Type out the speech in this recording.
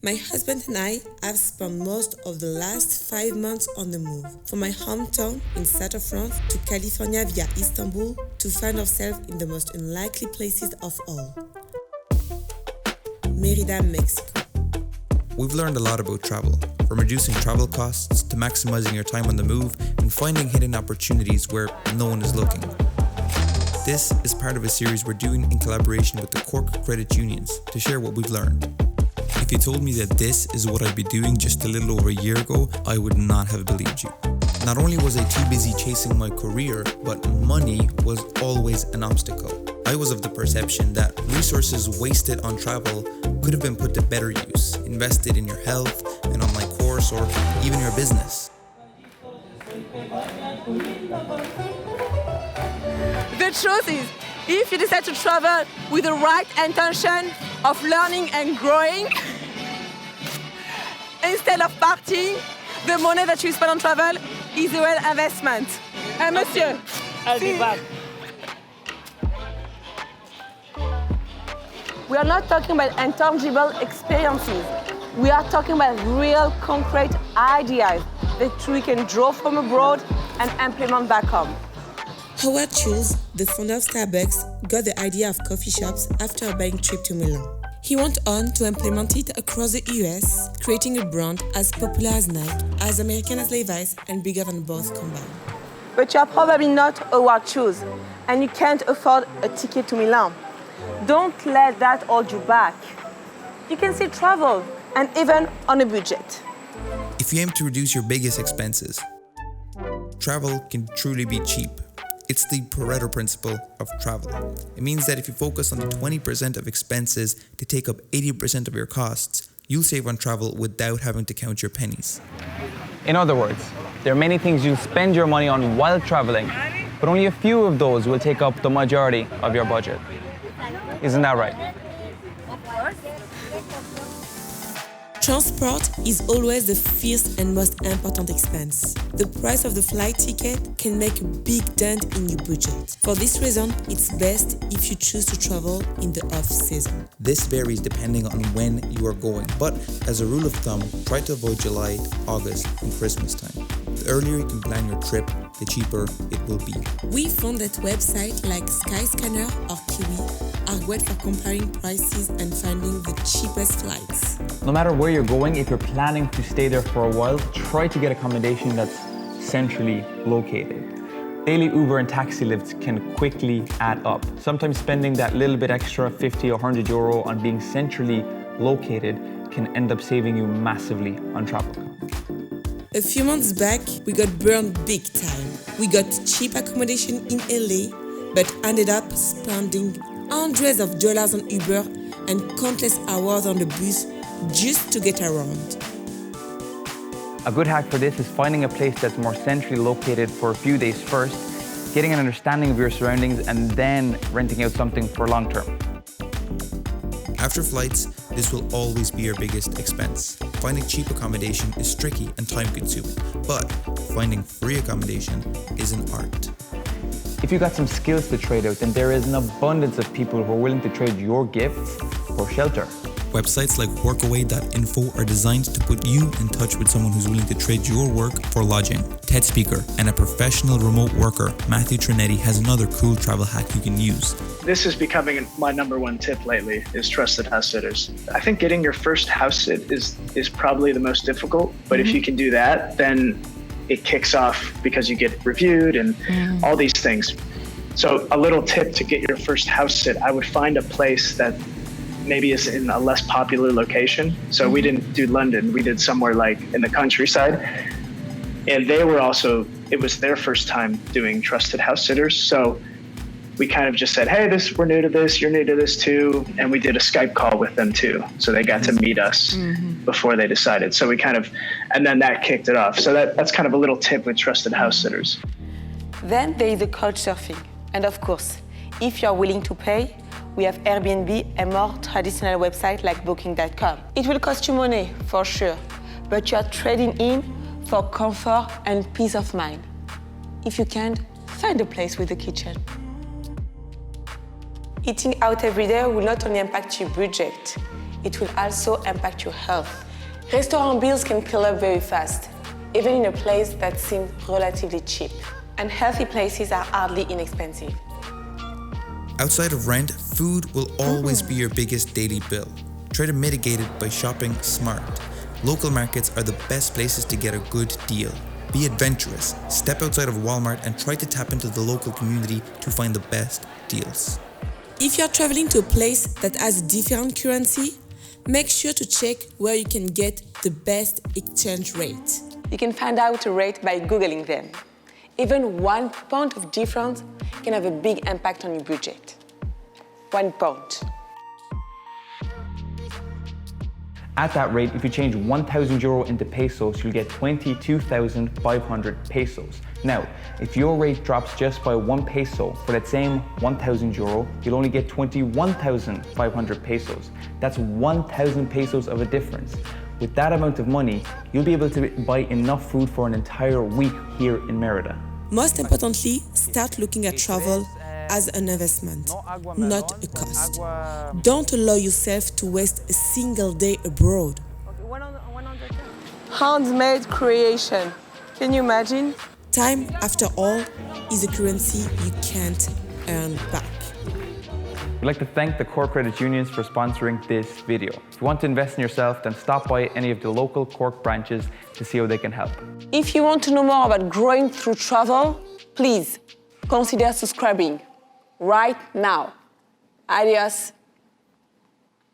My husband and I have spent most of the last 5 months on the move, from my hometown in south of France to California via Istanbul to find ourselves in the most unlikely places of all. Mérida, Mexico. We've learned a lot about travel, from reducing travel costs to maximizing your time on the move and finding hidden opportunities where no one is looking. This is part of a series we're doing in collaboration with the Cork Credit Unions to share what we've learned. If you told me that this is what I'd be doing just a little over a year ago, I would not have believed you. Not only was I too busy chasing my career, but money was always an obstacle. I was of the perception that resources wasted on travel could have been put to better use, invested in your health, an online course, or even your business. The truth is, if you decide to travel with the right intention of learning and growing, instead of partying, the money that you spend on travel is a well investment. Monsieur, I'll be back. We are not talking about intangible experiences. We are talking about real, concrete ideas that we can draw from abroad and implement back home. Howard Schultz, the founder of Starbucks, got the idea of coffee shops after a buying trip to Milan. He went on to implement it across the US, creating a brand as popular as Nike, as American as Levi's, and bigger than both combined. But you are probably not Howard Schultz, and you can't afford a ticket to Milan. Don't let that hold you back. You can still travel, and even on a budget. If you aim to reduce your biggest expenses, travel can truly be cheap. It's the Pareto principle of travel. It means that if you focus on the 20% of expenses to take up 80% of your costs, you'll save on travel without having to count your pennies. In other words, there are many things you'll spend your money on while traveling, but only a few of those will take up the majority of your budget. Isn't that right? Transport is always the first and most important expense. The price of the flight ticket can make a big dent in your budget. For this reason, it's best if you choose to travel in the off-season. This varies depending on when you are going, but as a rule of thumb, try to avoid July, August, and Christmas time. The earlier you can plan your trip, the cheaper it will be. We found that websites like Skyscanner or Kiwi are great for comparing prices and finding the cheapest flights. No matter where you're going, if you're planning to stay there for a while, try to get accommodation that's centrally located. Daily Uber and taxi lifts can quickly add up. Sometimes spending that little bit extra, 50 or 100 euro on being centrally located can end up saving you massively on travel. A few months back, we got burned big time. We got cheap accommodation in LA, but ended up spending hundreds of dollars on Uber and countless hours on the bus just to get around. A good hack for this is finding a place that's more centrally located for a few days first, getting an understanding of your surroundings, and then renting out something for long term. After flights, this will always be your biggest expense. Finding cheap accommodation is tricky and time-consuming, but finding free accommodation is an art. If you got some skills to trade out, then there is an abundance of people who are willing to trade your gifts for shelter. Websites like workaway.info are designed to put you in touch with someone who's willing to trade your work for lodging. TED speaker and a professional remote worker, Matthew Trinetti, has another cool travel hack you can use. This is becoming my number one tip lately, is trusted house sitters. I think getting your first house sit is probably the most difficult, but if you can do that, then it kicks off because you get reviewed and all these things. So a little tip to get your first house sit, I would find a place that maybe is in a less popular location. So we didn't do London, we did somewhere like in the countryside. And they were also, it was their first time doing trusted house sitters. So we kind of just said, hey, we're new to this, you're new to this too. And we did a Skype call with them too. So they got to meet us before they decided. So we and then that kicked it off. So that's kind of a little tip with trusted house sitters. Then there is the couch surfing. And of course, if you're willing to pay, we have Airbnb and more traditional websites like Booking.com. It will cost you money, for sure, but you are trading in for comfort and peace of mind. If you can't, find a place with a kitchen. Eating out every day will not only impact your budget, it will also impact your health. Restaurant bills can pile up very fast, even in a place that seems relatively cheap. And healthy places are hardly inexpensive. Outside of rent, food will always be your biggest daily bill. Try to mitigate it by shopping smart. Local markets are the best places to get a good deal. Be adventurous, step outside of Walmart and try to tap into the local community to find the best deals. If you're traveling to a place that has different currency, make sure to check where you can get the best exchange rate. You can find out a rate by Googling them. Even 1 pound of difference can have a big impact on your budget. 1 pound. At that rate, if you change 1,000 euro into pesos, you'll get 22,500 pesos. Now, if your rate drops just by 1 peso for that same 1,000 euro, you'll only get 21,500 pesos. That's 1,000 pesos of a difference. With that amount of money, you'll be able to buy enough food for an entire week here in Merida. Most importantly, start looking at travel as an investment, not a cost. Don't allow yourself to waste a single day abroad. Handmade creation. Can you imagine? Time, after all, is a currency you can't earn back. We'd like to thank the Cork Credit Unions for sponsoring this video. If you want to invest in yourself, then stop by any of the local Cork branches to see how they can help. If you want to know more about growing through travel, please consider subscribing right now. Adios.